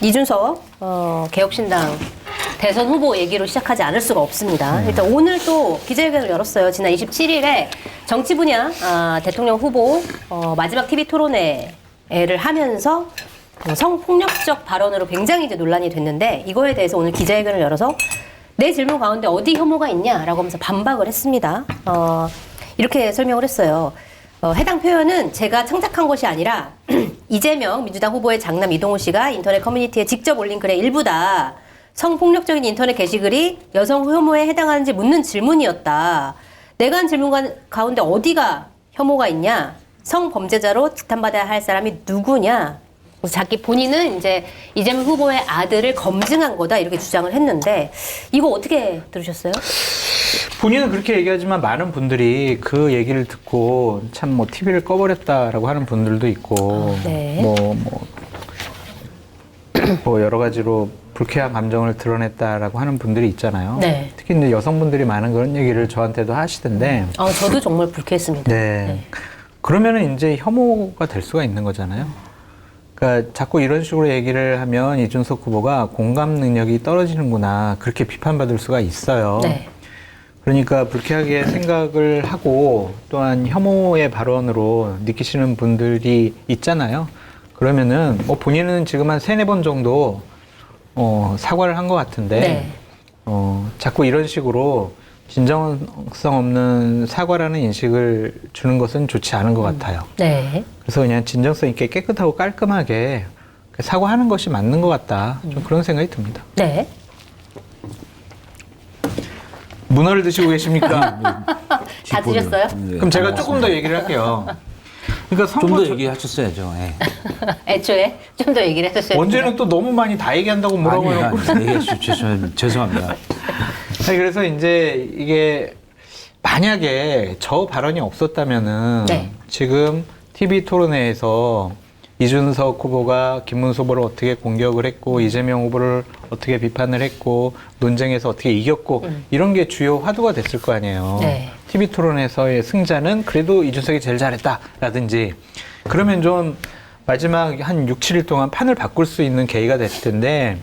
이준석 개혁신당 대선 후보 얘기로 시작하지 않을 수가 없습니다. 일단 오늘 또 기자회견을 열었어요. 지난 27일에 정치 분야 대통령 후보 마지막 TV 토론회를 하면서 성폭력적 발언으로 굉장히 이제 논란이 됐는데, 이거에 대해서 오늘 기자회견을 열어서 내 질문 가운데 어디 혐오가 있냐라고 하면서 반박을 했습니다. 이렇게 설명을 했어요. 해당 표현은 제가 창작한 것이 아니라 이재명 민주당 후보의 장남 이동우 씨가 인터넷 커뮤니티에 직접 올린 글의 일부다. 성폭력적인 인터넷 게시글이 여성 혐오에 해당하는지 묻는 질문이었다. 내가 한 질문 가운데 어디가 혐오가 있냐? 성범죄자로 지탄받아야 할 사람이 누구냐? 자기 본인은 이제 이재명 후보의 아들을 검증한 거다 이렇게 주장을 했는데, 이거 어떻게 들으셨어요? 본인은 그렇게 얘기하지만 많은 분들이 그 얘기를 듣고 참 뭐 TV를 꺼버렸다라고 하는 분들도 있고, 네. 뭐 여러 가지로 불쾌한 감정을 드러냈다라고 하는 분들이 있잖아요. 네. 특히 이제 여성분들이 많은 그런 얘기를 저한테도 하시던데. 저도 정말 불쾌했습니다. 네. 그러면은 이제 혐오가 될 수가 있는 거잖아요. 그러니까 자꾸 이런 식으로 얘기를 하면 이준석 후보가 공감 능력이 떨어지는구나, 그렇게 비판받을 수가 있어요. 네. 그러니까 불쾌하게 생각을 하고 또한 혐오의 발언으로 느끼시는 분들이 있잖아요. 그러면은 뭐 본인은 지금 한 3-4번 정도 사과를 한 것 같은데, 네. 자꾸 이런 식으로 진정성 없는 사과라는 인식을 주는 것은 좋지 않은 것 같아요. 네. 그래서 그냥 진정성 있게 깨끗하고 깔끔하게 사과하는 것이 맞는 것 같다. 좀 그런 생각이 듭니다. 네. 문어를 드시고 계십니까? 다 드셨어요? 그럼 제가 조금 더 얘기를 할게요. 그러니까 좀 더 얘기하셨어야죠. 예. 애초에 좀 더 얘기를 했었어요. 언제는 또 너무 많이 다 얘기한다고 뭐라고 해요. 죄송합니다. 아니, 그래서 이제 이게 만약에 저 발언이 없었다면은 네. 지금 TV 토론회에서 이준석 후보가 김문수 후보를 어떻게 공격을 했고 이재명 후보를 어떻게 비판을 했고 논쟁에서 어떻게 이겼고 이런 게 주요 화두가 됐을 거 아니에요. 네. TV 토론에서의 승자는 그래도 이준석이 제일 잘했다라든지, 그러면 좀 마지막 한 6-7일 동안 판을 바꿀 수 있는 계기가 됐을 텐데,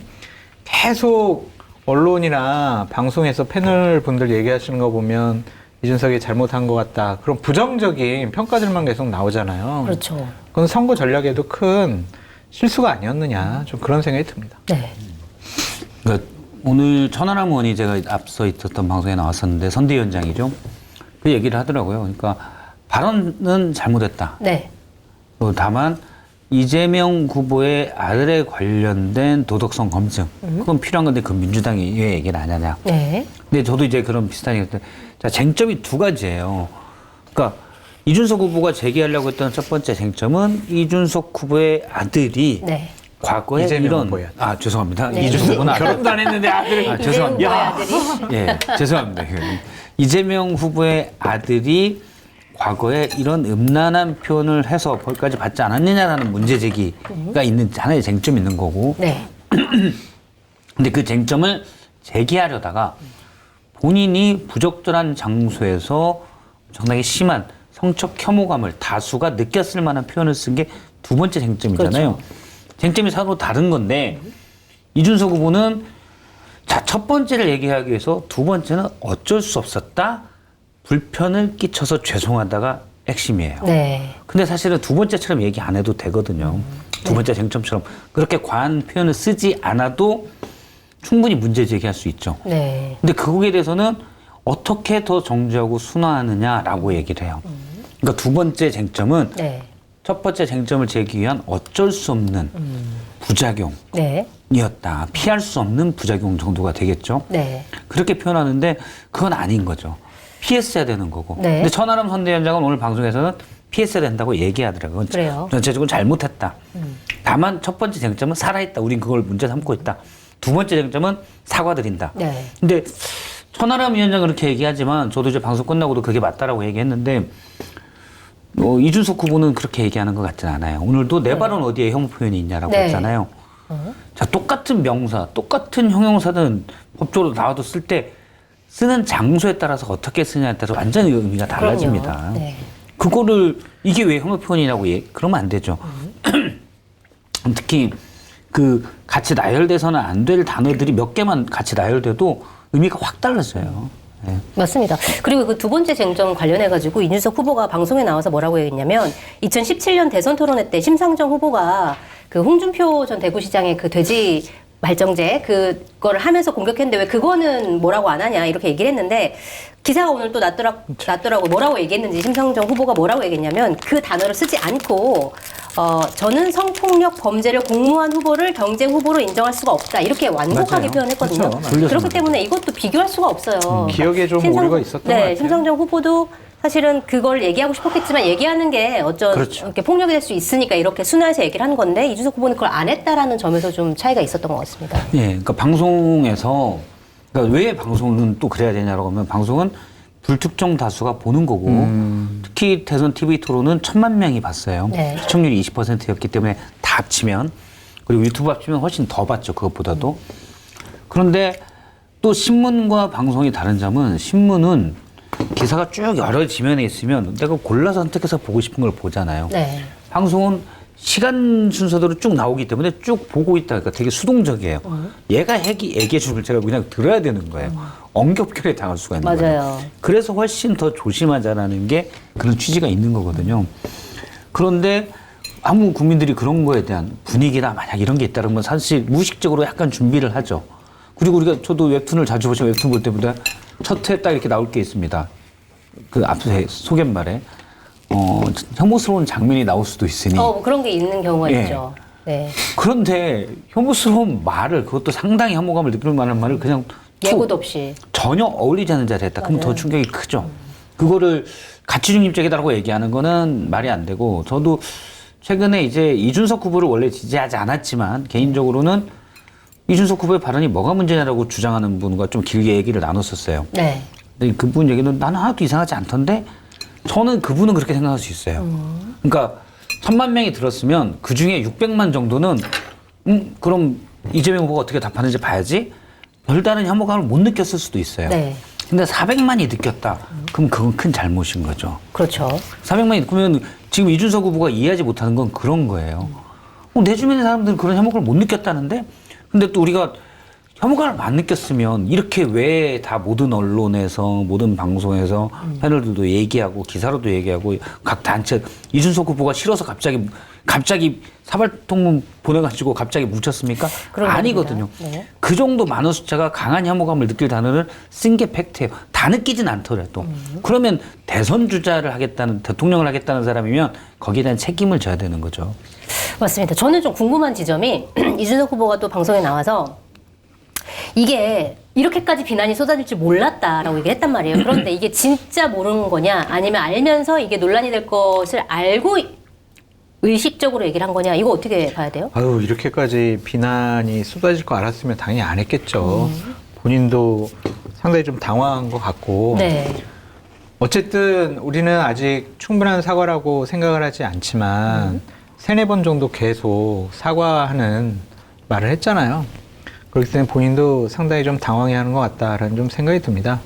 계속 언론이나 방송에서 패널 분들 얘기하시는 거 보면 이준석이 잘못한 것 같다, 그런 부정적인 평가들만 계속 나오잖아요. 그렇죠. 그건 선거 전략에도 큰 실수가 아니었느냐, 좀 그런 생각이 듭니다. 네. 그러니까 오늘 천하람 의원이 제가 앞서 있었던 방송에 나왔었는데, 선대위원장이죠. 그 얘기를 하더라고요. 그러니까 발언은 잘못했다. 네. 다만 이재명 후보의 아들에 관련된 도덕성 검증, 그건 필요한 건데 그 민주당이 왜 얘기를 안 하냐. 네. 근데 저도 이제 그런 비슷한 얘기 했는데, 자, 쟁점이 두 가지예요. 그러니까 이준석 후보가 제기하려고 했던 첫 번째 쟁점은 이준석 후보의 아들이 네. 과거에 이재명 이런 후보야. 죄송합니다. 네. 이준석 후보는 결혼도 안 했는데 아들. 죄송합니다. 아들이. 예, 죄송합니다. 이재명 후보의 아들이 과거에 이런 음란한 표현을 해서 벌까지 받지 않았느냐라는 문제 제기가 있는, 하나의 쟁점이 있는 거고. 네. 근데 그 쟁점을 제기하려다가 본인이 부적절한 장소에서 상당히 심한 성적 혐오감을 다수가 느꼈을 만한 표현을 쓴 게 두 번째 쟁점이잖아요. 그렇죠. 쟁점이 서로 다른 건데, 이준석 후보는 자, 첫 번째를 얘기하기 위해서 두 번째는 어쩔 수 없었다, 불편을 끼쳐서 죄송하다가 핵심이에요. 네. 근데 사실은 두 번째처럼 얘기 안 해도 되거든요. 두 번째 쟁점처럼 그렇게 과한 표현을 쓰지 않아도 충분히 문제 제기할 수 있죠. 네. 근데 거기에 대해서는 어떻게 더 정지하고 순화하느냐라고 얘기를 해요. 그러니까 두 번째 쟁점은 네. 첫 번째 쟁점을 제기 위한 어쩔 수 없는 부작용이었다. 네. 피할 수 없는 부작용 정도가 되겠죠. 네. 그렇게 표현하는데 그건 아닌 거죠. 피했어야 되는 거고. 네. 근데 천하람 선대위원장은 오늘 방송에서는 피했어야 된다고 얘기하더라고요. 그래요? 전체적으로 잘못했다. 다만 첫 번째 쟁점은 살아있다. 우린 그걸 문제 삼고 있다. 두 번째 쟁점은 사과드린다. 네. 근데 천하람 위원장은 그렇게 얘기하지만 저도 이제 방송 끝나고도 그게 맞다라고 얘기했는데, 이준석 후보는 그렇게 얘기하는 것 같지는 않아요. 오늘도 내 발언 어디에 혐오 표현이 있냐라고 네. 했잖아요. 자, 똑같은 명사, 똑같은 형용사든 법적으로 나와도 쓸 때 쓰는 장소에 따라서 어떻게 쓰냐에 따라서 완전히 의미가 달라집니다. 네. 그거를 이게 왜 혐오 표현이라고 그러면 안 되죠. 특히 그 같이 나열돼서는 안 될 단어들이 몇 개만 같이 나열돼도 의미가 확 달라져요. 예. 맞습니다. 그리고 그 두 번째 쟁점 관련해가지고 이준석 후보가 방송에 나와서 뭐라고 얘기했냐면 2017년 대선 토론회 때 심상정 후보가 그 홍준표 전 대구시장의 그 돼지 발정제 그거를 하면서 공격했는데 왜 그거는 뭐라고 안 하냐 이렇게 얘기를 했는데 기사가 오늘 또 났더라고 뭐라고 얘기했는지 심상정 후보가 뭐라고 얘기했냐면 그 단어를 쓰지 않고 저는 성폭력 범죄를 공모한 후보를 경쟁 후보로 인정할 수가 없다 이렇게 완곡하게 맞아요. 표현했거든요. 그렇죠. 그렇기 때문에 이것도 비교할 수가 없어요. 기억에 좀 오류가 있었던 것 같아요. 심상정 후보도 사실은 그걸 얘기하고 싶었겠지만 얘기하는 게 어쩐 그렇죠. 이렇게 폭력이 될 수 있으니까 이렇게 순화해서 얘기를 하는 건데 이준석 후보는 그걸 안 했다라는 점에서 좀 차이가 있었던 것 같습니다. 예, 그러니까 방송에서 그러니까 왜 방송은 또 그래야 되냐라고 하면 방송은 불특정 다수가 보는 거고 특히 대선 TV 토론은 1,000만 명이 봤어요. 네. 시청률이 20%였기 때문에 다 합치면 그리고 유튜브 합치면 훨씬 더 봤죠. 그것보다도. 그런데 또 신문과 방송이 다른 점은 신문은 기사가 쭉 여러 지면에 있으면 내가 골라서 선택해서 보고 싶은 걸 보잖아요. 네. 방송은 시간 순서대로 쭉 나오기 때문에 쭉 보고 있다. 그러니까 되게 수동적이에요. 얘가 얘기해 주길 제가 그냥 들어야 되는 거예요. 엉겹결에 당할 수가 있는 거예요. 맞아요. 그래서 훨씬 더 조심하자라는 게 그런 취지가 있는 거거든요. 그런데 아무 국민들이 그런 거에 대한 분위기나 만약 이런 게 있다는 건 사실 무의식적으로 약간 준비를 하죠. 그리고 우리가 저도 웹툰을 자주 보시면 웹툰 볼 때보다 첫 회 딱 이렇게 나올 게 있습니다. 그 앞에 소개말에 혐오스러운 장면이 나올 수도 있으니 그런 게 있는 경우가 예. 있죠. 네. 그런데 혐오스러운 말을 그것도 상당히 혐오감을 느낄 만한 말을 그냥 예고도 없이. 전혀 어울리지 않는 자리에 했다. 그럼 더 충격이 크죠. 그거를 가치 중립적이다라고 얘기하는 거는 말이 안 되고 저도 최근에 이제 이준석 후보를 원래 지지하지 않았지만 개인적으로는 이준석 후보의 발언이 뭐가 문제냐라고 주장하는 분과 좀 길게 얘기를 나눴었어요. 네. 근데 그분 얘기는 나는 하나도 이상하지 않던데 저는 그분은 그렇게 생각할 수 있어요. 그러니까 1,000만 명이 들었으면 그 중에 600만 정도는 그럼 이재명 후보가 어떻게 답하는지 봐야지 별다른 혐오감을 못 느꼈을 수도 있어요. 네. 근데 400만이 느꼈다. 그럼 그건 큰 잘못인 거죠. 그렇죠. 400만이 그러면 지금 이준석 후보가 이해하지 못하는 건 그런 거예요. 내 주변의 사람들은 그런 혐오감을 못 느꼈다는데 근데 또 우리가 혐오감을 안 느꼈으면 이렇게 왜 다 모든 언론에서 모든 방송에서 패널들도 얘기하고 기사로도 얘기하고 각 단체 이준석 후보가 싫어서 갑자기 사발통문 보내가지고 갑자기 뭉쳤습니까? 그런 아니거든요. 겁니다. 네. 그 정도 많은 숫자가 강한 혐오감을 느낄 단어를 쓴 게 팩트예요. 다 느끼진 않더라도. 그러면 대선 주자를 하겠다는 대통령을 하겠다는 사람이면 거기에 대한 책임을 져야 되는 거죠. 맞습니다. 저는 좀 궁금한 지점이 이준석 후보가 또 방송에 나와서 이게 이렇게까지 비난이 쏟아질 줄 몰랐다라고 얘기를 했단 말이에요. 그런데 이게 진짜 모르는 거냐 아니면 알면서 이게 논란이 될 것을 알고 의식적으로 얘기를 한 거냐 이거 어떻게 봐야 돼요? 아유, 이렇게까지 비난이 쏟아질 거 알았으면 당연히 안 했겠죠. 본인도 상당히 좀 당황한 것 같고. 네. 어쨌든 우리는 아직 충분한 사과라고 생각을 하지 않지만 세네 번 정도 계속 사과하는 말을 했잖아요. 그렇기 때문에 본인도 상당히 좀 당황해하는 것 같다라는 좀 생각이 듭니다.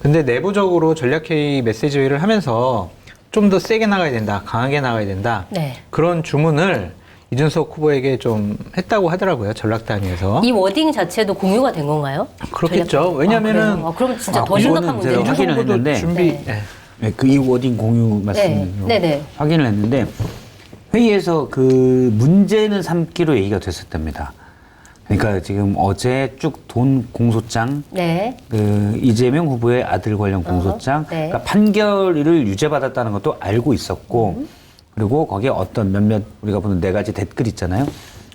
근데 내부적으로 전략회의 메시지 회의를 하면서 좀 더 세게 나가야 된다, 강하게 나가야 된다. 네. 그런 주문을 이준석 후보에게 좀 했다고 하더라고요, 전략단위에서. 이 워딩 자체도 공유가 된 건가요? 그렇겠죠. 왜냐면은 그래요? 그럼 진짜 더 이거는 심각한 제가 문제죠. 확인을 후보도 했는데 준비. 네. 예. 네, 그 이 워딩 공유 말씀 네. 확인을 했는데 회의에서 그 문제는 삼기로 얘기가 됐었답니다. 그러니까 지금 어제 쭉 돈 공소장, 네. 그 이재명 후보의 아들 관련 공소장, 네. 그러니까 판결을 유죄받았다는 것도 알고 있었고, 그리고 거기에 어떤 몇몇 우리가 보는 4가지 댓글 있잖아요.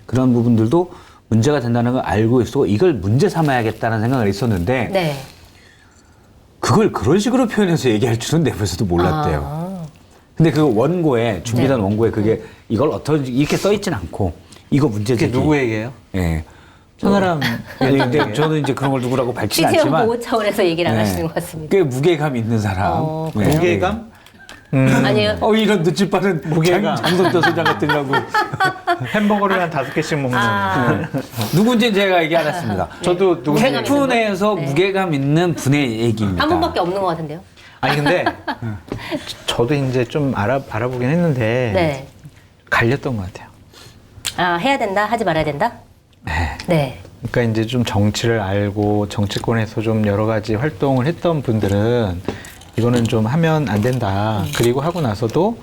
그런 부분들도 문제가 된다는 걸 알고 있었고 이걸 문제 삼아야겠다는 생각을 했었는데 네. 그걸 그런 식으로 표현해서 얘기할 줄은 내부에서도 몰랐대요. 아. 근데 그 원고에 준비된 네. 원고에 그게 이걸 어떻게 이렇게 써 있진 않고 이거 문제 그게 제기. 누구에게요? 예. 천하람. 근데 저는 이제 그런 걸 누구라고 밝히진 취재원 않지만 보호 차원에서 얘기를 안 네. 하시는 것 같습니다. 꽤 무게감 있는 사람. 그래요? 무게감? 아니요. 이런 눈치 빠른 무게감. 장성철 소장 같으려고. 햄버거를 한 5개씩 먹는. 누군지 제가 얘기 안 했습니다. 저도 누군지. 무게감 있는 팬분에서 분? 네. 무게감 있는 분의 얘기입니다. 한 분밖에 없는 것 같은데요. 아니 근데 저도 이제 좀 알아보긴 했는데 네. 갈렸던 것 같아요. 해야 된다, 하지 말아야 된다? 네. 네. 그러니까 이제 좀 정치를 알고 정치권에서 좀 여러 가지 활동을 했던 분들은 이거는 좀 하면 안 된다. 그리고 하고 나서도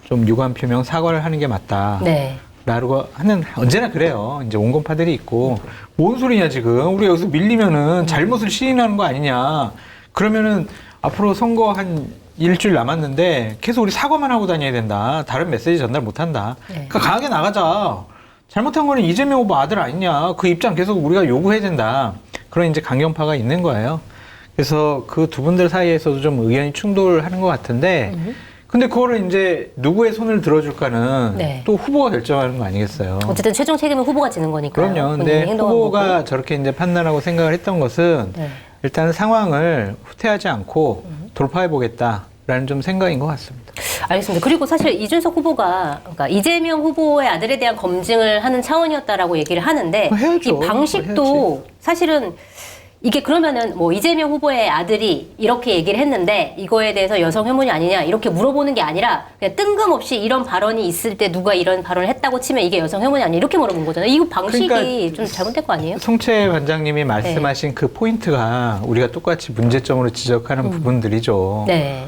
좀 유감 표명 사과를 하는 게 맞다. 네. 라고 하는, 언제나 그래요. 이제 온건파들이 있고, 뭔 소리냐, 지금. 우리 여기서 밀리면은 잘못을 시인하는 거 아니냐. 그러면은 앞으로 선거 한 일주일 남았는데 계속 우리 사과만 하고 다녀야 된다. 다른 메시지 전달 못 한다. 네. 그러니까 강하게 나가자. 잘못한 거는 이재명 후보 아들 아니냐. 그 입장 계속 우리가 요구해야 된다. 그런 이제 강경파가 있는 거예요. 그래서 그 두 분들 사이에서도 좀 의견이 충돌하는 것 같은데, 근데 그거를 이제 누구의 손을 들어줄까는 네. 또 후보가 결정하는 거 아니겠어요. 어쨌든 최종 책임은 후보가 지는 거니까요. 그럼요. 근데 행동한 후보가 거고. 저렇게 이제 판단하고 생각을 했던 것은 네. 일단 상황을 후퇴하지 않고 돌파해 보겠다라는 좀 생각인 것 같습니다. 알겠습니다. 그리고 사실 이준석 후보가 그러니까 이재명 후보의 아들에 대한 검증을 하는 차원이었다라고 얘기를 하는데 해야죠. 이 방식도 사실은 이게 그러면은 뭐 이재명 후보의 아들이 이렇게 얘기를 했는데 이거에 대해서 여성 혐오이 아니냐 이렇게 물어보는 게 아니라 그냥 뜬금없이 이런 발언이 있을 때 누가 이런 발언을 했다고 치면 이게 여성 혐오이 아니냐 이렇게 물어본 거잖아요. 이 방식이 그러니까 좀 잘못된 거 아니에요? 송채 관장님이 말씀하신 그 포인트가 우리가 똑같이 문제점으로 지적하는 부분들이죠. 네.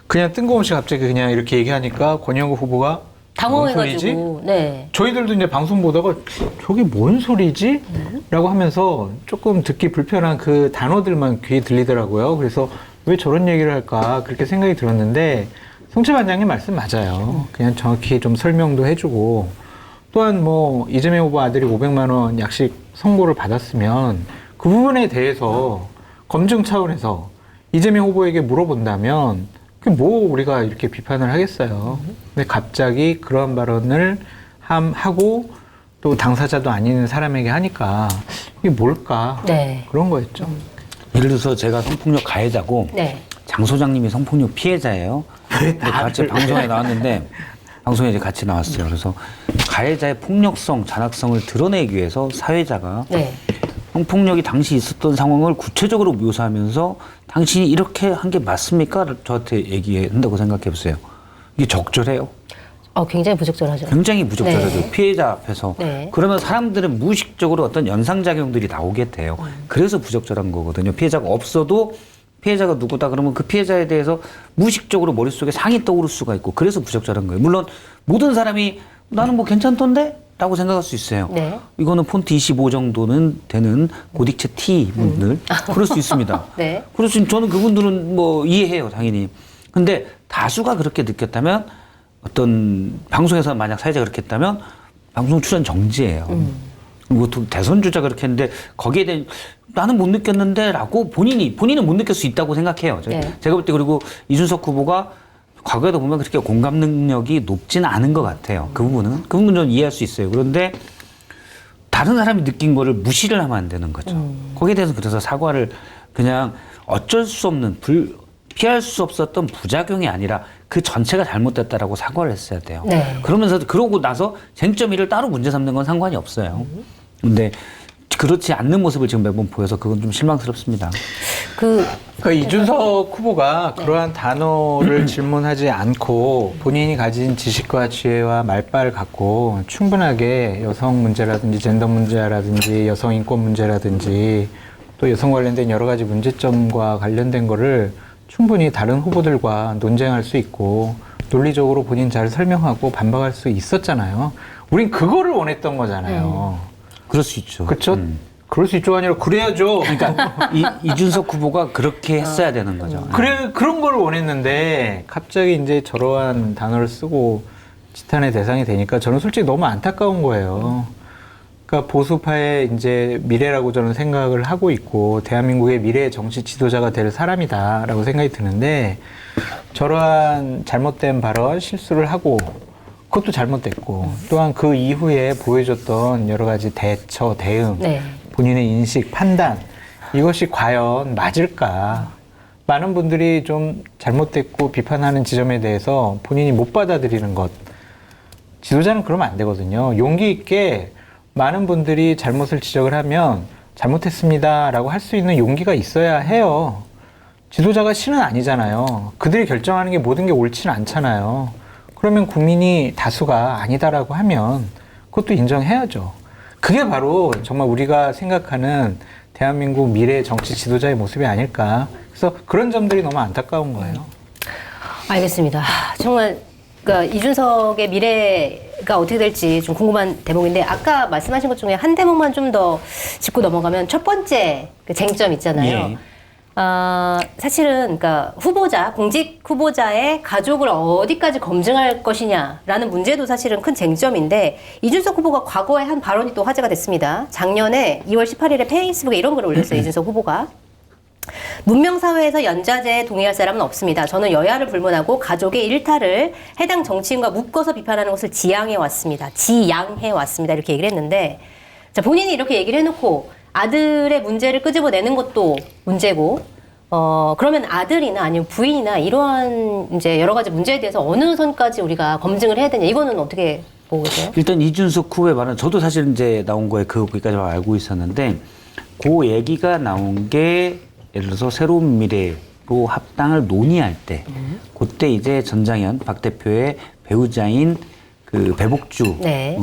그냥 뜬금없이 갑자기 그냥 이렇게 얘기하니까 권영국 후보가 뭔 소리지? 당황해가지고. 네. 저희들도 이제 방송 보다가 저게 뭔 소리지? 라고 하면서 조금 듣기 불편한 그 단어들만 귀에 들리더라고요. 그래서 왜 저런 얘기를 할까 그렇게 생각이 들었는데 송채 반장님 말씀 맞아요. 그냥 정확히 좀 설명도 해주고 또한 뭐 이재명 후보 아들이 500만 원 약식 선고를 받았으면 그 부분에 대해서 검증 차원에서 이재명 후보에게 물어본다면 그게 뭐 우리가 이렇게 비판을 하겠어요. 근데 갑자기 그런 발언을 하고 또 당사자도 아닌 사람에게 하니까 이게 뭘까? 네. 그런 거였죠. 예를 들어서 제가 성폭력 가해자고 네. 장 소장님이 성폭력 피해자예요. 근데 같이 방송에 나왔는데 방송에 이제 같이 나왔어요. 그래서 가해자의 폭력성, 잔악성을 드러내기 위해서 사회자가 네. 성폭력이 당시 있었던 상황을 구체적으로 묘사하면서 당신이 이렇게 한 게 맞습니까? 저한테 얘기한다고 생각해 보세요. 이게 적절해요? 굉장히 부적절하죠. 굉장히 부적절하죠. 네. 피해자 앞에서. 네. 그러면 사람들은 무의식적으로 어떤 연상작용들이 나오게 돼요. 그래서 부적절한 거거든요. 피해자가 없어도 피해자가 누구다 그러면 그 피해자에 대해서 무의식적으로 머릿속에 상이 떠오를 수가 있고 그래서 부적절한 거예요. 물론 모든 사람이 나는 뭐 괜찮던데? 라고 생각할 수 있어요. 네. 이거는 폰트 25 정도는 되는 고딕체 T 분들 그럴 수 있습니다. 네. 그래서 저는 그분들은 뭐 이해해요, 당연히. 근데 다수가 그렇게 느꼈다면 어떤 방송에서 만약 사회자가 그렇게 했다면 방송 출연 정지예요. 그것도 대선 주자 그렇게 했는데 거기에 대한 나는 못 느꼈는데라고 본인은 못 느낄 수 있다고 생각해요. 네. 제가 볼 때 그리고 이준석 후보가 과거에도 보면 그렇게 공감 능력이 높지는 않은 것 같아요. 그 부분은 좀 이해할 수 있어요. 그런데 다른 사람이 느낀 거를 무시를 하면 안 되는 거죠. 거기에 대해서 그래서 사과를 그냥 어쩔 수 없는 피할 수 없었던 부작용이 아니라 그 전체가 잘못됐다라고 사과를 했어야 돼요. 네. 그러고 나서 쟁점 1을 따로 문제 삼는 건 상관이 없어요. 근데 그렇지 않는 모습을 지금 매번 보여서 그건 좀 실망스럽습니다. 그러니까 이준석 후보가 그러한 단어를 질문하지 않고 본인이 가진 지식과 지혜와 말빨을 갖고 충분하게 여성 문제라든지 젠더 문제라든지 여성 인권 문제라든지 또 여성 관련된 여러 가지 문제점과 관련된 거를 충분히 다른 후보들과 논쟁할 수 있고 논리적으로 본인 잘 설명하고 반박할 수 있었잖아요. 우린 그거를 원했던 거잖아요. 그럴 수 있죠. 그렇죠? 그럴 수 있죠 아니라 그래야죠. 그러니까 이준석 후보가 그렇게 했어야 되는 거죠. 그래 그런 걸 원했는데 갑자기 이제 저러한 단어를 쓰고 지탄의 대상이 되니까 저는 솔직히 너무 안타까운 거예요. 그러니까 보수파의 이제 미래라고 저는 생각을 하고 있고 대한민국의 미래 정치 지도자가 될 사람이다라고 생각이 드는데 저러한 잘못된 발언 실수를 하고 그것도 잘못됐고 또한 그 이후에 보여줬던 여러 가지 대처 대응 네. 본인의 인식 판단 이것이 과연 맞을까 많은 분들이 좀 잘못됐고 비판하는 지점에 대해서 본인이 못 받아들이는 것 지도자는 그러면 안 되거든요. 용기 있게 많은 분들이 잘못을 지적을 하면 잘못했습니다 라고 할 수 있는 용기가 있어야 해요. 지도자가 신은 아니잖아요. 그들이 결정하는 게 모든 게 옳지는 않잖아요. 그러면 국민이 다수가 아니다라고 하면 그것도 인정해야죠. 그게 바로 정말 우리가 생각하는 대한민국 미래 정치 지도자의 모습이 아닐까. 그래서 그런 점들이 너무 안타까운 거예요. 알겠습니다. 정말 그러니까 이준석의 미래가 어떻게 될지 좀 궁금한 대목인데 아까 말씀하신 것 중에 한 대목만 좀 더 짚고 넘어가면 첫 번째 그 쟁점 있잖아요. 예. 사실은 그러니까 후보자, 공직 후보자의 가족을 어디까지 검증할 것이냐라는 문제도 사실은 큰 쟁점인데 이준석 후보가 과거에 한 발언이 또 화제가 됐습니다. 작년에 2월 18일에 페이스북에 이런 글을 올렸어요. 이준석 후보가. 문명사회에서 연좌제에 동의할 사람은 없습니다. 저는 여야를 불문하고 가족의 일탈을 해당 정치인과 묶어서 비판하는 것을 지양해 왔습니다. 이렇게 얘기를 했는데 자, 본인이 이렇게 얘기를 해놓고 아들의 문제를 끄집어내는 것도 문제고 그러면 아들이나 아니면 부인이나 이러한 이제 여러 가지 문제에 대해서 어느 선까지 우리가 검증을 해야 되냐 이거는 어떻게 보고 계세요? 일단 이준석 후보의 말은 저도 사실 이제 나온 거에 거기까지 알고 있었는데 그 얘기가 나온 게 예를 들어서 새로운 미래로 합당을 논의할 때 그때 이제 전장현 박 대표의 배우자인 그 배복주 네.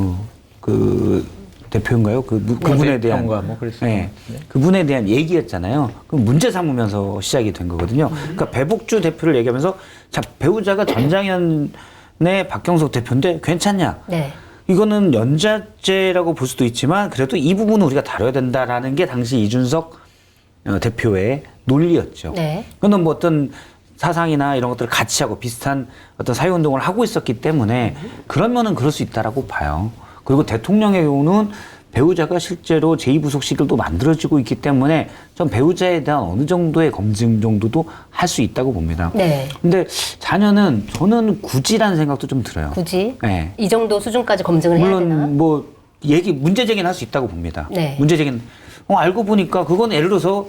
그 대표인가요? 그분에 대한 뭐 그랬어요. 네. 그분에 대한 얘기였잖아요. 그럼 문제 삼으면서 시작이 된 거거든요. 그러니까 배복주 대표를 얘기하면서 자 배우자가 전장현의 박경석 대표인데 괜찮냐? 네. 이거는 연좌제라고 볼 수도 있지만 그래도 이 부분은 우리가 다뤄야 된다라는 게 당시 이준석 대표의 논리였죠. 네. 그는 뭐 어떤 사상이나 이런 것들을 같이 하고 비슷한 어떤 사회운동을 하고 있었기 때문에 그러면은 그럴 수 있다라고 봐요. 그리고 대통령의 경우는 배우자가 실제로 제2부속실을 또 만들어지고 있기 때문에 전 배우자에 대한 어느 정도의 검증 정도도 할 수 있다고 봅니다. 네. 근데 자녀는 저는 굳이라는 생각도 좀 들어요. 굳이 네. 이 정도 수준까지 검증을 해야 되나? 물론 뭐 문제 제기는 할 수 있다고 봅니다. 네. 문제 제기는 알고 보니까 그건 예를 들어서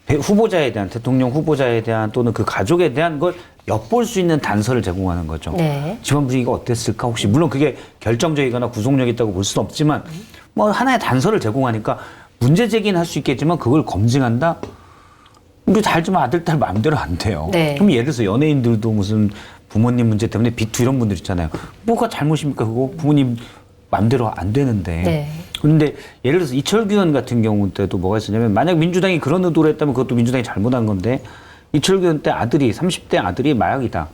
후보자에 대한 대통령 후보자에 대한 또는 그 가족에 대한 걸 엿볼 수 있는 단서를 제공하는 거죠. 네. 집안 분위기가 어땠을까 혹시 물론 그게 결정적이거나 구속력 있다고 볼 수는 없지만 뭐 하나의 단서를 제공하니까 문제 제기는 할 수 있겠지만 그걸 검증한다? 우리 잘 좀 아들 딸 마음대로 안 돼요. 네. 그럼 예를 들어서 연예인들도 무슨 부모님 문제 때문에 비투 이런 분들 있잖아요. 뭐가 잘못입니까 그거 부모님 마음대로 안 되는데. 네. 그런데 예를 들어서 이철규 의원 같은 경우 때도 뭐가 있었냐면 만약 민주당이 그런 의도를 했다면 그것도 민주당이 잘못한 건데 이철규 의원 때 아들이 30대 아들이 마약이다.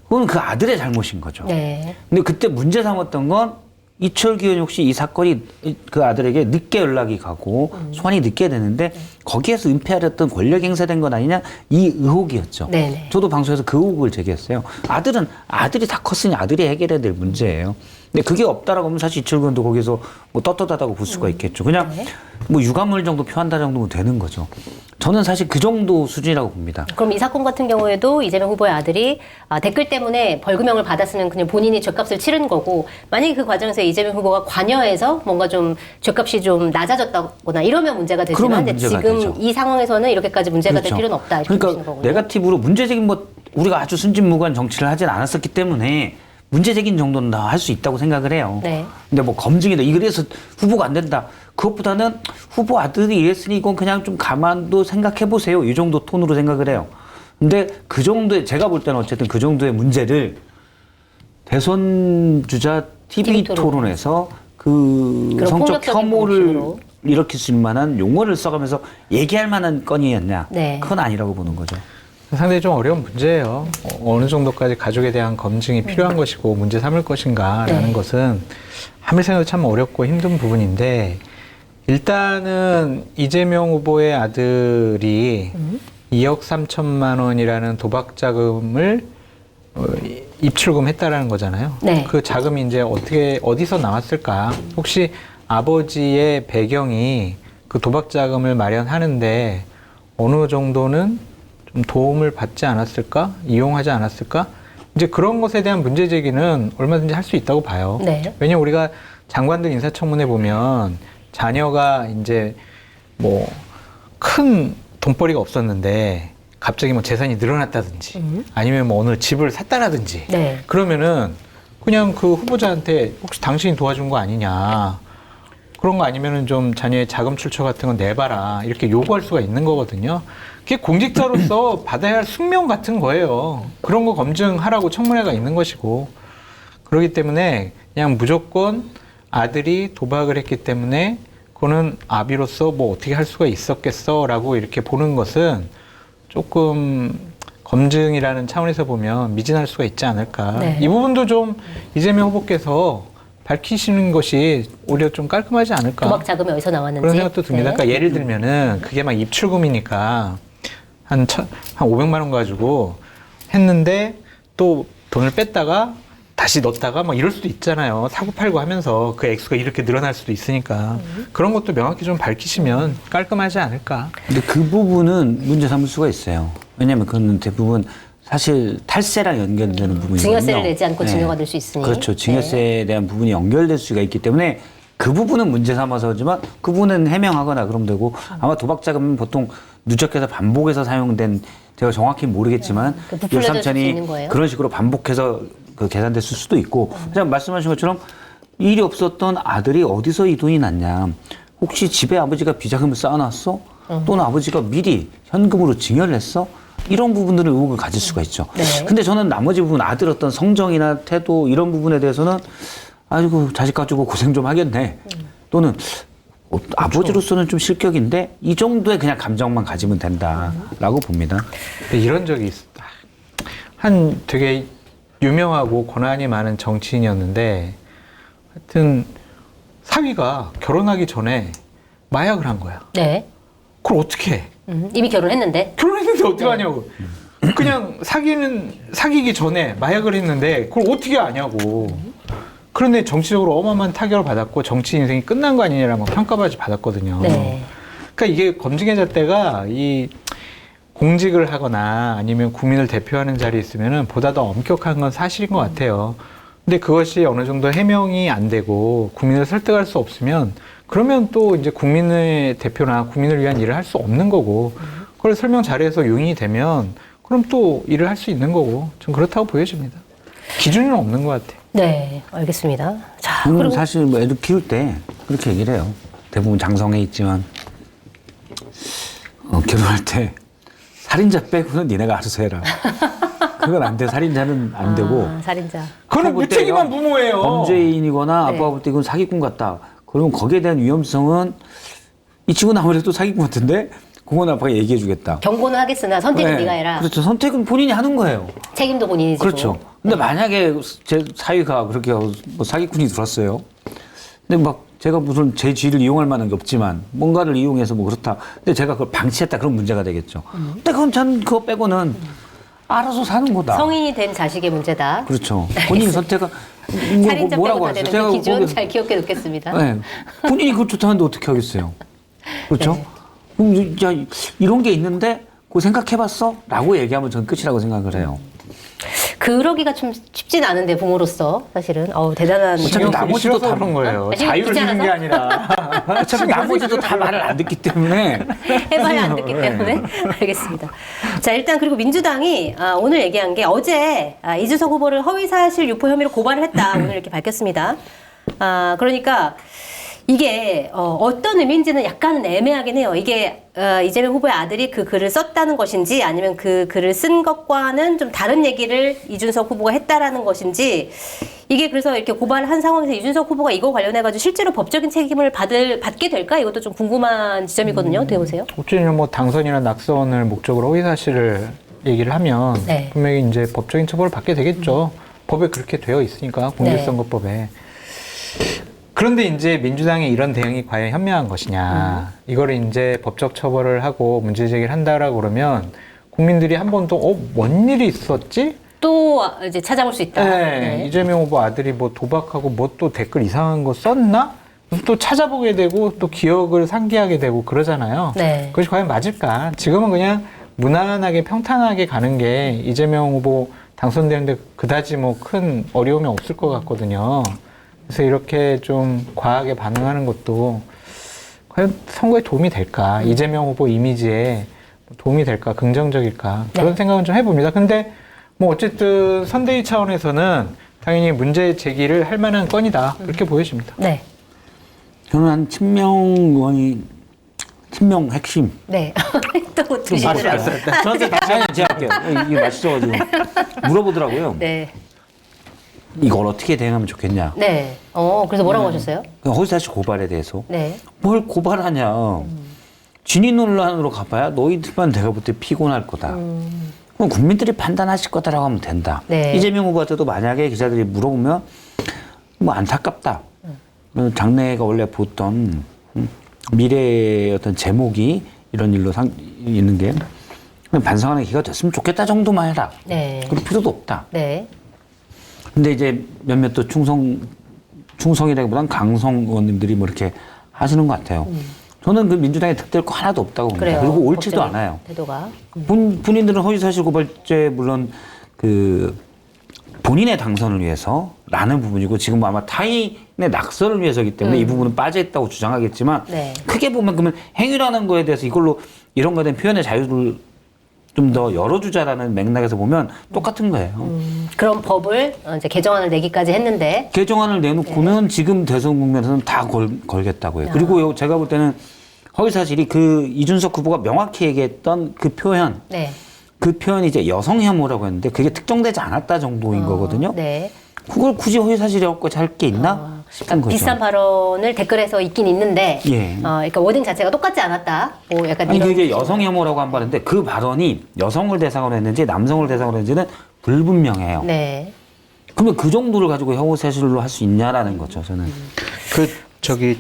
그건 그 아들의 잘못인 거죠. 네. 근데 그때 문제 삼았던 건 이철규 의원이 혹시 이 사건이 그 아들에게 늦게 연락이 가고 소환이 늦게 되는데 거기에서 은폐하렸던 권력 행사된 건 아니냐 이 의혹이었죠. 네네. 저도 방송에서 그 의혹을 제기했어요. 아들이 다 컸으니 아들이 해결해야 될 문제예요. 근데 그게 없다라고 하면 사실 이철규 의원도 거기서 뭐 떳떳하다고 볼 수가 있겠죠. 그냥 네. 뭐 유감을 정도 표한다 정도면 되는 거죠. 저는 사실 그 정도 수준이라고 봅니다. 그럼 이 사건 같은 경우에도 이재명 후보의 아들이 댓글 때문에 벌금형을 받았으면 그냥 본인이 죗값을 치른 거고 만약에 그 과정에서 이재명 후보가 관여해서 뭔가 좀 죗값이 좀 낮아졌다거나 이러면 문제가 되지만 그러면 근데 문제가 지금 되죠. 이 상황에서는 이렇게까지 문제가 될 그렇죠. 필요는 없다 이렇게 보시는 그러니까 거군요. 네거티브로 문제적인 뭐 우리가 아주 순진무구한 정치를 하진 않았었기 때문에 문제적인 정도는 다 할 수 있다고 생각을 해요. 네. 근데 뭐 검증이다. 이래서 후보가 안 된다. 그것보다는 후보 아들이 이랬으니 이건 그냥 좀 가만도 생각해 보세요. 이 정도 톤으로 생각을 해요. 근데 그 정도의 제가 볼 때는 어쨌든 그 정도의 문제를 대선 주자 TV 토론에서 그 그런 성적 폭력적인 혐오를 방식으로. 일으킬 수 있는 만한 용어를 써가면서 얘기할 만한 건이었냐? 네. 그건 아니라고 보는 거죠. 상당히 좀 어려운 문제예요. 어느 정도까지 가족에 대한 검증이 필요한 것이고 문제 삼을 것인가라는 네. 것은 아무리 생각해도 참 어렵고 힘든 부분인데 일단은 이재명 후보의 아들이 2억 3천만 원이라는 도박 자금을 입출금했다라는 거잖아요. 네. 그 자금이 이제 어디서 나왔을까? 혹시 아버지의 배경이 그 도박 자금을 마련하는데 어느 정도는 좀 도움을 받지 않았을까? 이용하지 않았을까? 이제 그런 것에 대한 문제 제기는 얼마든지 할 수 있다고 봐요. 네. 왜냐면 우리가 장관들 인사청문회 보면 자녀가 이제 뭐 큰 돈벌이가 없었는데 갑자기 뭐 재산이 늘어났다든지 아니면 뭐 어느 집을 샀다라든지 네. 그러면은 그냥 그 후보자한테 혹시 당신이 도와준 거 아니냐 그런 거 아니면은 좀 자녀의 자금 출처 같은 거 내봐라 이렇게 요구할 수가 있는 거거든요. 그게 공직자로서 받아야 할 숙명 같은 거예요. 그런 거 검증하라고 청문회가 있는 것이고 그렇기 때문에 그냥 무조건 아들이 도박을 했기 때문에 그거는 아비로서 뭐 어떻게 할 수가 있었겠어라고 이렇게 보는 것은 조금 검증이라는 차원에서 보면 미진할 수가 있지 않을까. 네. 이 부분도 좀 이재명 후보께서 밝히시는 것이 오히려 좀 깔끔하지 않을까. 도박 자금이 어디서 나왔는지. 그런 생각도 듭니다. 네. 그러니까 예를 들면은 그게 막 입출금이니까 한 500만 원 가지고 했는데 또 돈을 뺐다가 다시 넣었다가 막 이럴 수도 있잖아요. 사고 팔고 하면서 그 액수가 이렇게 늘어날 수도 있으니까 그런 것도 명확히 좀 밝히시면 깔끔하지 않을까. 근데 그 부분은 문제 삼을 수가 있어요. 왜냐하면 그건 대부분 사실 탈세랑 연결되는 부분이거든요. 증여세를 내지 않고 증여가 될 수 있으니. 그렇죠. 증여세에 대한 부분이 연결될 수가 있기 때문에 그 부분은 문제 삼아서 하지만 그 부분은 해명하거나 그러면 되고 아마 도박 자금은 보통 누적해서 반복해서 사용된 제가 정확히 모르겠지만 그 부풀려질 수 유삼천이 있는 거예요? 그런 식으로 반복해서 그 계산됐을 수도 있고 그냥 말씀하신 것처럼 일이 없었던 아들이 어디서 이 돈이 났냐 혹시 집에 아버지가 비자금을 쌓아놨어? 또는 아버지가 미리 현금으로 증여를 했어? 이런 부분들은 의혹을 가질 수가 있죠. 네. 근데 저는 나머지 부분 아들 어떤 성정이나 태도 이런 부분에 대해서는 아이고 자식 가지고 고생 좀 하겠네. 또는 아버지로서는 좀 실격인데 이 정도의 그냥 감정만 가지면 된다라고 봅니다. 근데 이런 적이 있었다. 한 되게 유명하고 권한이 많은 정치인이었는데 하여튼 사위가 결혼하기 전에 마약을 한 거야. 네. 그걸 어떻게 해? 이미 결혼했는데. 결혼했는데 어떻게 하냐고. 그냥 사귀기 전에 마약을 했는데 그걸 어떻게 아냐고. 그런데 정치적으로 어마어마한 타격을 받았고 정치 인생이 끝난 거 아니냐라고 평가받지 받았거든요. 네. 그러니까 이게 검증의 잣대가 이 공직을 하거나 아니면 국민을 대표하는 자리에 있으면은 보다 더 엄격한 건 사실인 것 같아요. 근데 그것이 어느 정도 해명이 안 되고 국민을 설득할 수 없으면 그러면 또 이제 국민의 대표나 국민을 위한 일을 할 수 없는 거고 그걸 설명 잘해서 용인이 되면 그럼 또 일을 할 수 있는 거고 좀 그렇다고 보여집니다. 기준은 없는 것 같아요. 네, 알겠습니다. 자, 저는 그리고 사실 뭐 애들 키울 때 그렇게 얘기를 해요. 대부분 장성해 있지만 결혼할 때 살인자 빼고는 니네가 알아서 해라. 그건 안 돼. 살인자는 안 되고. 살인자. 그거는 볼 때 무책임한 부모예요. 범죄인이거나 네. 아빠가 볼 때 이건 사기꾼 같다. 그러면 거기에 대한 위험성은 이 친구는 아무래도 사기꾼 같은데 그건 아빠가 얘기해 주겠다. 경고는 하겠으나 선택은 네가 해라. 그렇죠. 선택은 본인이 하는 거예요. 책임도 본인이 지고. 그렇죠. 근데 만약에 제 사위가 그렇게 뭐 사기꾼이 들었어요. 근데 막 제가 무슨 제 지위를 이용할 만한 게 없지만 뭔가를 이용해서 뭐 그렇다. 근데 제가 그걸 방치했다. 그런 문제가 되겠죠. 근데 그건 전 그거 빼고는 알아서 사는 거다. 성인이 된 자식의 문제다. 그렇죠. 본인이 선택은 살인자 뭐라고 빼고 다 하세요? 되는 그 기준 거기- 잘 기억해 놓겠습니다. 네. 본인이 그걸 좋다는데 어떻게 하겠어요? 그렇죠? 네. 그럼 야, 이런 게 있는데 그거 생각해봤어? 라고 얘기하면 전 끝이라고 생각을 해요. 그러기가 좀 쉽진 않은데 부모로서 사실은 대단한. 어차피 신경 쓰기 나머지도 싫어서 다 그런 거예요. 아, 자유를 주는 게 귀찮아서? 아니라. 어차피 나머지도 다 말을 안 듣기 때문에 해봐야 안 듣기 때문에 알겠습니다. 자 일단 그리고 민주당이 오늘 얘기한 게 어제 이준석 후보를 허위사실 유포 혐의로 고발을 했다 오늘 이렇게 밝혔습니다. 그러니까 이게 어떤 의미인지는 약간은 애매하긴 해요. 이게 이재명 후보의 아들이 그 글을 썼다는 것인지 아니면 그 글을 쓴 것과는 좀 다른 얘기를 이준석 후보가 했다라는 것인지 이게 그래서 이렇게 고발을 한 상황에서 이준석 후보가 이거 관련해가지고 실제로 법적인 책임을 받게 될까? 이것도 좀 궁금한 지점이거든요. 어떻게 보세요? 어쨌든 뭐 당선이나 낙선을 목적으로 허위 사실을 얘기를 하면 네. 분명히 이제 법적인 처벌을 받게 되겠죠. 법에 그렇게 되어 있으니까 공직선거법에. 그런데 이제 민주당의 이런 대응이 과연 현명한 것이냐. 이거를 이제 법적 처벌을 하고 문제 제기를 한다라고 그러면 국민들이 한 번 더 뭔 일이 있었지? 또 이제 찾아볼 수 있다. 네. 이재명 후보 아들이 뭐 도박하고 뭐 또 댓글 이상한 거 썼나? 또 찾아보게 되고 또 기억을 상기하게 되고 그러잖아요. 네. 그것이 과연 맞을까? 지금은 그냥 무난하게 평탄하게 가는 게 이재명 후보 당선되는데 그다지 뭐 큰 어려움이 없을 것 같거든요. 그래서 이렇게 좀 과하게 반응하는 것도 과연 선거에 도움이 될까? 이재명 후보 이미지에 도움이 될까? 긍정적일까? 그런 생각은 좀 해봅니다. 근데 뭐 어쨌든 선대위 차원에서는 당연히 문제 제기를 할 만한 건이다. 그렇게 보여집니다. 네. 저는 한 친명 의원이 친명 핵심. 네. 또 드시더라고요. 저한테 다시 한번 제가 할게요. 이게 맛있어가지고 물어보더라고요. 네. 이걸 어떻게 대응하면 좋겠냐. 네. 그래서 뭐라고 하셨어요? 허위사실 고발에 대해서 네. 뭘 고발하냐. 진위 논란으로 가봐야 너희들만 내가 볼 때 피곤할 거다. 그럼 국민들이 판단하실 거다라고 하면 된다. 네. 이재명 후보한테도 만약에 기자들이 물어보면 뭐 안타깝다. 장래가 원래 보던 미래의 어떤 제목이 이런 일로 있는 게 그냥 반성하는 기회가 됐으면 좋겠다 정도만 해라. 네. 그럴 필요도 없다. 네. 근데 이제 몇몇 또 충성이라기보단 강성 의원님들이 뭐 이렇게 하시는 것 같아요. 저는 그 민주당에 득될 거 하나도 없다고 봅니다. 그래요. 그리고 옳지도 법적인 않아요. 태도가. 본인들은 허위사실 고발죄 물론 그 본인의 당선을 위해서라는 부분이고 지금 아마 타인의 낙선을 위해서이기 때문에 이 부분은 빠져있다고 주장하겠지만 네. 크게 보면 그러면 행위라는 거에 대해서 이걸로 이런 거에 대한 표현의 자유를 좀 더 열어주자라는 맥락에서 보면 똑같은 거예요. 그런 법을 이제 개정안을 내기까지 했는데 개정안을 내놓고는 지금 대선 국면에서는 다 걸겠다고 해요. 그리고 제가 볼 때는 허위사실이 그 이준석 후보가 명확히 얘기했던 그 표현, 네. 그 표현이 이제 여성 혐오라고 했는데 그게 특정되지 않았다 정도인 거거든요. 네. 그걸 굳이 허위사실이라고 할 게 있나 싶은 거죠. 비슷한 발언을 댓글에서 있긴 있는데, 예. 그러니까 워딩 자체가 똑같지 않았다. 뭐 약간 아니 이런 그게 식으로. 여성 혐오라고 한 말인데 그 발언이 여성을 대상으로 했는지 남성을 대상으로 했는지는 불분명해요. 네. 그러면 그 정도를 가지고 허위사실로 할 수 있냐라는 거죠. 저는.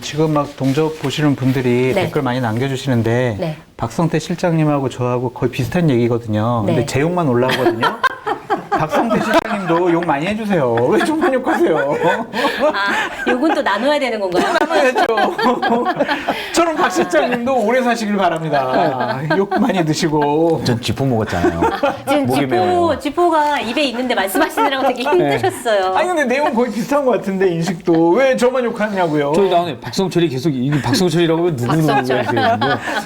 지금 막 동접 보시는 분들이 네. 댓글 많이 남겨주시는데 네. 박성태 실장님하고 저하고 거의 비슷한 얘기거든요. 네. 근데 제 욕만 올라오거든요. 박성태 실장님도 욕 많이 해주세요. 왜 좀만 욕하세요? 요건 또 나눠야 되는 건가요? 나눠야죠. 저는 박 실장님도 오래 사시길 바랍니다. 욕 많이 드시고. 전 쥐포 먹었잖아요. 지금 목이 매워요. 지포가 입에 있는데 말씀하시느라고 되게 힘드셨어요. 아니 근데 내용 거의 비슷한 것 같은데 인식도 왜 저만 욕하냐고요. 저희 다음에 박성철이 계속 이게 박성철이라고 하면 누구 박성철. 계속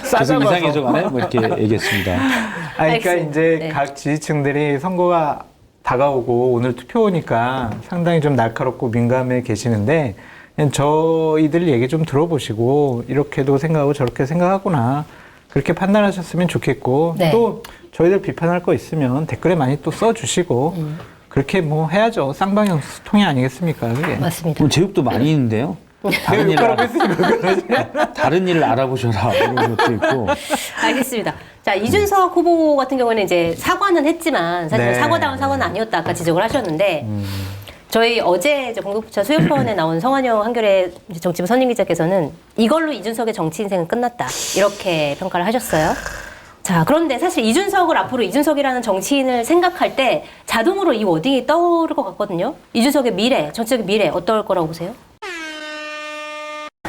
싸잡아서. 이상해져가네 뭐 이렇게 얘기했습니다. 그러니까 알겠습니다. 이제 네. 각 지지층들이 선거가 다가오고 오늘 투표 오니까 상당히 좀 날카롭고 민감해 계시는데 그냥 저희들 얘기 좀 들어보시고 이렇게도 생각하고 저렇게 생각하구나 그렇게 판단하셨으면 좋겠고 네. 또 저희들 비판할 거 있으면 댓글에 많이 또 써주시고 그렇게 뭐 해야죠. 쌍방향 소통이 아니겠습니까? 그게. 맞습니다. 그럼 제육도 많이 있는데요. 다른 일을, 욕하라고 했으니까 그러지. 다른 일을 알아보셔라 이런 것도 있고. 알겠습니다. 자, 이준석 후보 같은 경우는 이제 사과는 했지만 사실 네. 사과다운 사과는 아니었다 아까 지적을 하셨는데 저희 어제 이제 공동부차 수요편에 나온 성환영 한겨레 정치부 선임 기자께서는 이걸로 이준석의 정치 인생은 끝났다 이렇게 평가를 하셨어요. 자, 그런데 사실 이준석을 앞으로 이준석이라는 정치인을 생각할 때 자동으로 이 워딩이 떠오를 것 같거든요. 이준석의 미래, 정치적인 미래 어떨 거라고 보세요?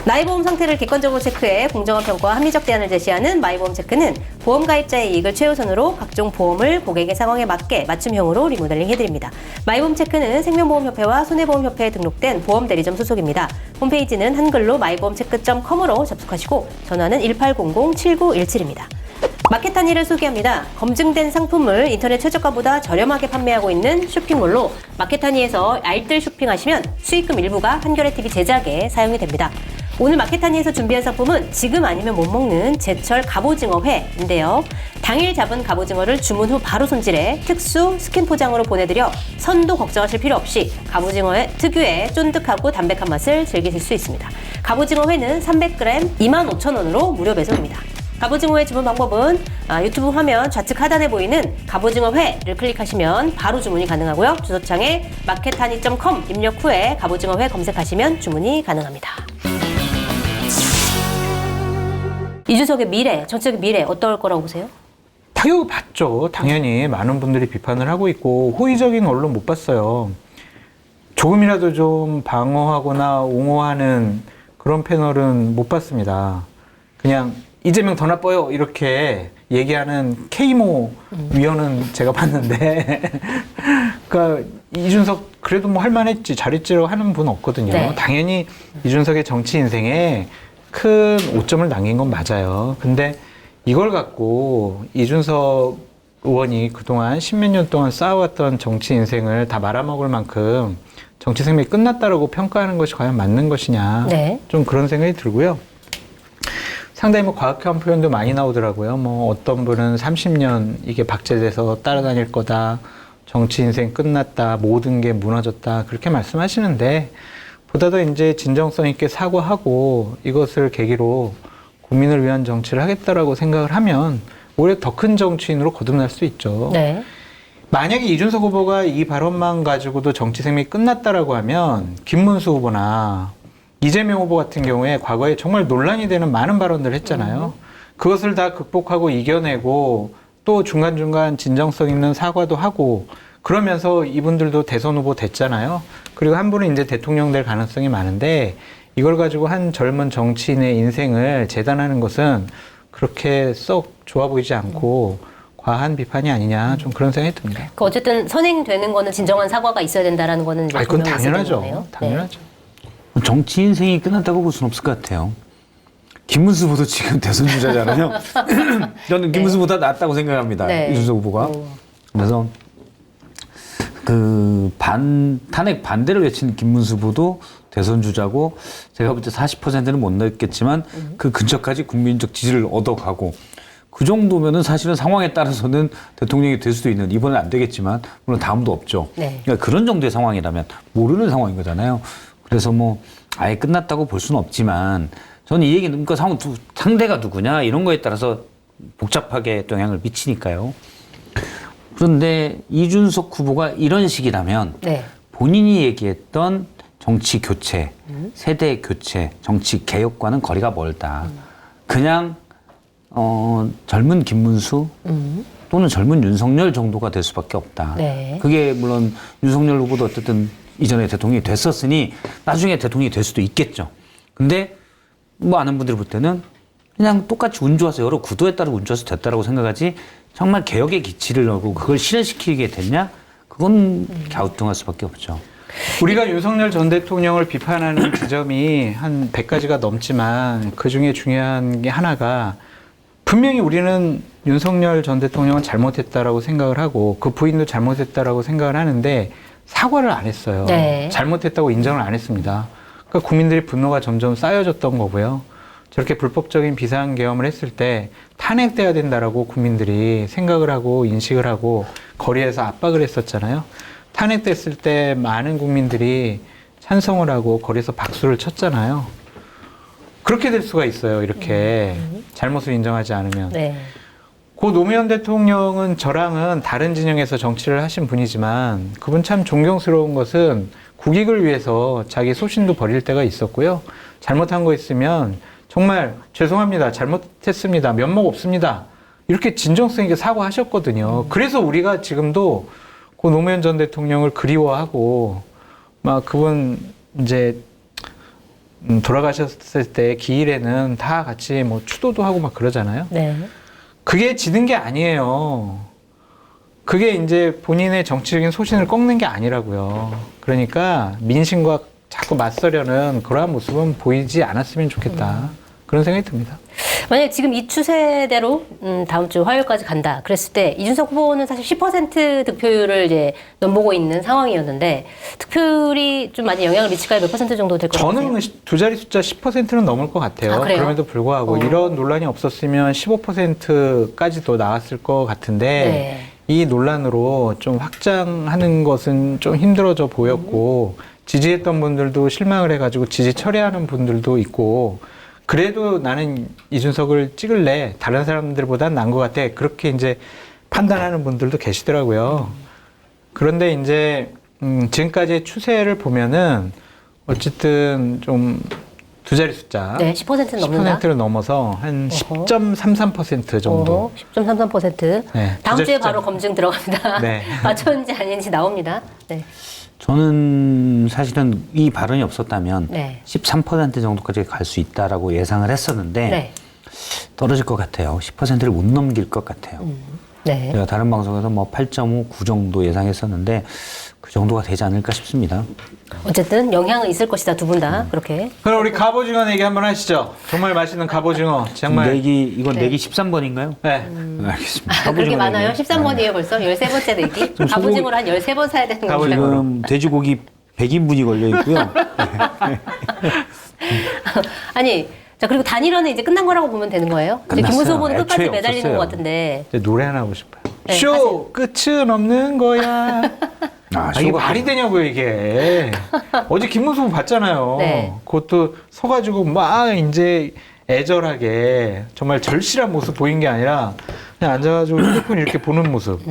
나의 보험 상태를 객관적으로 체크해 공정한 평가와 합리적 대안을 제시하는 마이보험 체크는 보험 가입자의 이익을 최우선으로 각종 보험을 고객의 상황에 맞게 맞춤형으로 리모델링 해드립니다. 마이보험 체크는 생명보험협회와 손해보험협회에 등록된 보험대리점 소속입니다. 홈페이지는 한글로 마이보험체크.com으로 접속하시고 전화는 1800-7917입니다. 마켓하니를 소개합니다. 검증된 상품을 인터넷 최저가보다 저렴하게 판매하고 있는 쇼핑몰로 마켓하니에서 알뜰 쇼핑하시면 수익금 일부가 한겨레TV 제작에 사용이 됩니다. 오늘 마켓하니에서 준비한 상품은 지금 아니면 못 먹는 제철 갑오징어회인데요. 당일 잡은 갑오징어를 주문 후 바로 손질해 특수 스킨 포장으로 보내드려 선도 걱정하실 필요 없이 갑오징어의 특유의 쫀득하고 담백한 맛을 즐기실 수 있습니다. 갑오징어회는 300g 25,000원으로 무료 배송입니다. 갑오징어회 주문 방법은 유튜브 화면 좌측 하단에 보이는 갑오징어회를 클릭하시면 바로 주문이 가능하고요. 주소창에 마켓하니.com 입력 후에 갑오징어회 검색하시면 주문이 가능합니다. 이준석의 미래, 정치적인 미래 어떨 거라고 보세요? 타격을 받죠. 당연히 많은 분들이 비판을 하고 있고 호의적인 언론 못 봤어요. 조금이라도 좀 방어하거나 옹호하는 그런 패널은 못 봤습니다. 그냥 이재명 더 나빠요 이렇게 얘기하는 K모 위원은 제가 봤는데 그러니까 이준석 그래도 뭐 할만했지 잘했지라고 하는 분 없거든요. 네. 당연히 이준석의 정치 인생에 큰 오점을 남긴 건 맞아요. 근데 이걸 갖고 이준석 의원이 그동안 십몇 년 동안 쌓아왔던 정치 인생을 다 말아먹을 만큼 정치 생명이 끝났다라고 평가하는 것이 과연 맞는 것이냐. 네. 좀 그런 생각이 들고요. 상당히 뭐 과학한 표현도 많이 나오더라고요. 뭐 어떤 분은 30년 이게 박제돼서 따라다닐 거다. 정치 인생 끝났다, 모든 게 무너졌다 그렇게 말씀하시는데 보다 더 이제 진정성 있게 사과하고 이것을 계기로 국민을 위한 정치를 하겠다라고 생각을 하면 오히려 더 큰 정치인으로 거듭날 수 있죠. 네. 만약에 이준석 후보가 이 발언만 가지고도 정치 생명이 끝났다라고 하면 김문수 후보나 이재명 후보 같은 경우에 과거에 정말 논란이 되는 많은 발언들을 했잖아요. 그것을 다 극복하고 이겨내고 또 중간중간 진정성 있는 사과도 하고 그러면서 이분들도 대선 후보 됐잖아요. 그리고 한 분은 이제 대통령 될 가능성이 많은데 이걸 가지고 한 젊은 정치인의 인생을 재단하는 것은 그렇게 썩 좋아 보이지 않고 과한 비판이 아니냐 좀 그런 생각이 듭니다. 그 어쨌든 선행되는 거는 진정한 사과가 있어야 된다라는 거는 이제 그건 분명히 있어야 되는 당연하죠. 거네요. 당연하죠. 정치 인생이 끝났다고 볼 수는 없을 것 같아요. 김문수 후보도 지금 대선 주자잖아요. 저는 김문수 후보다 낫다고 생각합니다. 네. 이준석 후보가. 그래서 그 탄핵 반대를 외친 김문수 후보도 대선 주자고 제가 볼 때 40%는 못 넘겠지만 그 근처까지 국민적 지지를 얻어가고 그 정도면은 사실은 상황에 따라서는 대통령이 될 수도 있는 이번엔 안 되겠지만 물론 다음도 없죠. 네. 그러니까 그런 정도의 상황이라면 모르는 상황인 거잖아요. 그래서 뭐 아예 끝났다고 볼 수는 없지만 저는 이 얘기는 그 상대가 누구냐 이런 거에 따라서 복잡하게 또 영향을 미치니까요. 그런데 이준석 후보가 이런 식이라면 네. 본인이 얘기했던 정치 교체, 세대 교체, 정치 개혁과는 거리가 멀다. 그냥 젊은 김문수 또는 젊은 윤석열 정도가 될 수밖에 없다. 네. 그게 물론 윤석열 후보도 어쨌든 이전에 대통령이 됐었으니 나중에 대통령이 될 수도 있겠죠. 근데 뭐 아는 분들이 볼 때는 그냥 똑같이 운 좋아서 여러 구도에 따라 운 좋아서 됐다라고 생각하지 정말 개혁의 기치를 하고 그걸 실현시키게 됐냐? 그건 갸우뚱할 수밖에 없죠. 우리가 윤석열 전 대통령을 비판하는 지점이 한 100가지가 넘지만 그중에 중요한 게 하나가 분명히 우리는 윤석열 전 대통령은 잘못했다라고 생각을 하고 그 부인도 잘못했다라고 생각을 하는데 사과를 안 했어요. 네. 잘못했다고 인정을 안 했습니다. 그러니까 국민들의 분노가 점점 쌓여졌던 거고요. 저렇게 불법적인 비상계엄을 했을 때 탄핵돼야 된다라고 국민들이 생각을 하고 인식을 하고 거리에서 압박을 했었잖아요. 탄핵됐을 때 많은 국민들이 찬성을 하고 거리에서 박수를 쳤잖아요. 그렇게 될 수가 있어요. 이렇게 잘못을 인정하지 않으면. 네. 고 노무현 대통령은 저랑은 다른 진영에서 정치를 하신 분이지만 그분 참 존경스러운 것은 국익을 위해서 자기 소신도 버릴 때가 있었고요. 잘못한 거 있으면 정말 죄송합니다. 잘못했습니다. 면목 없습니다. 이렇게 진정성 있게 사과하셨거든요. 그래서 우리가 지금도 고 노무현 전 대통령을 그리워하고 막 그분 이제 돌아가셨을 때 기일에는 다 같이 뭐 추도도 하고 막 그러잖아요. 네. 그게 지는 게 아니에요. 그게 이제 본인의 정치적인 소신을 꺾는 게 아니라고요. 그러니까 민심과 자꾸 맞서려는 그러한 모습은 보이지 않았으면 좋겠다. 그런 생각이 듭니다. 만약에 지금 이 추세대로 다음 주 화요일까지 간다 그랬을 때 이준석 후보는 사실 10% 득표율을 이제 넘보고 있는 상황이었는데 득표율이 좀 많이 영향을 미칠까요? 몇 % 정도 될 것 같아요? 저는 두 자리 숫자 10%는 넘을 것 같아요. 아, 그래요? 그럼에도 불구하고 이런 논란이 없었으면 15%까지도 나왔을 것 같은데 네. 이 논란으로 좀 확장하는 것은 좀 힘들어져 보였고 지지했던 분들도 실망을 해가지고 지지 철회하는 분들도 있고 그래도 나는 이준석을 찍을래. 다른 사람들보단 나은 것 같아. 그렇게 이제 판단하는 분들도 계시더라고요. 그런데 이제 지금까지의 추세를 보면은 어쨌든 좀 두 자리 숫자. 네, 10%는 넘는다. 10%를 넘어서 한 10.33% 정도. 10.33%. 네, 다음 두 주에 자리 바로 숫자. 검증 들어갑니다. 네. 맞췄는지 아닌지 나옵니다. 네. 저는 사실은 이 발언이 없었다면 네. 13% 정도까지 갈 수 있다라고 예상을 했었는데 네. 떨어질 것 같아요. 10%를 못 넘길 것 같아요. 네. 제가 다른 방송에서 뭐 8.5, 9 정도 예상했었는데 그 정도가 되지 않을까 싶습니다. 어쨌든 영향은 있을 것이다. 두 분 다 그렇게. 그럼 우리 갑오징어 내기 한번 하시죠. 정말 맛있는 갑오징어. 정말. 이건 네. 내기 13번인가요? 네. 알겠습니다. 아, 그렇게 많아요? 내기. 13번이에요 벌써? 13번째 내기? 갑오징어를 한 13번 사야 되는 건가요? 지금 돼지고기 100인분이 걸려 있고요. 아니 자, 그리고 단일화는 이제 끝난 거라고 보면 되는 거예요? 이제 끝났어요. 김문수 후보는 끝까지 애초에 매달리는 없었어요. 것 같은데. 이제 노래 하나 하고 싶어요. 네, 쇼 하세요. 끝은 없는 거야. 이게 쇼가 말이 되냐고요 이게. 어제 김문수 후보 봤잖아요. 네. 그것도 서가지고 막 이제 애절하게 정말 절실한 모습 보인 게 아니라 그냥 앉아가지고 휴대폰 이렇게 보는 모습.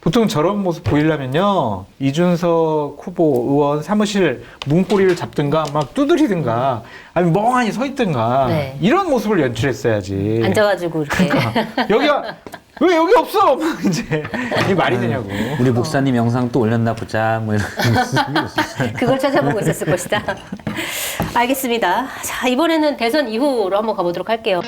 보통 저런 모습 보이려면요 이준석 후보 의원 사무실 문고리를 잡든가 막 두드리든가 아니면 멍하니 서 있든가 네. 이런 모습을 연출했어야지. 앉아가지고 이렇게. 여기가 왜 여기 없어? 막 이제 이 말이 되냐고. 우리 목사님 영상 또 올렸나 보자. 뭐 이런. 그걸 찾아보고 있었을 것이다. 알겠습니다. 자, 이번에는 대선 이후로 한번 가보도록 할게요.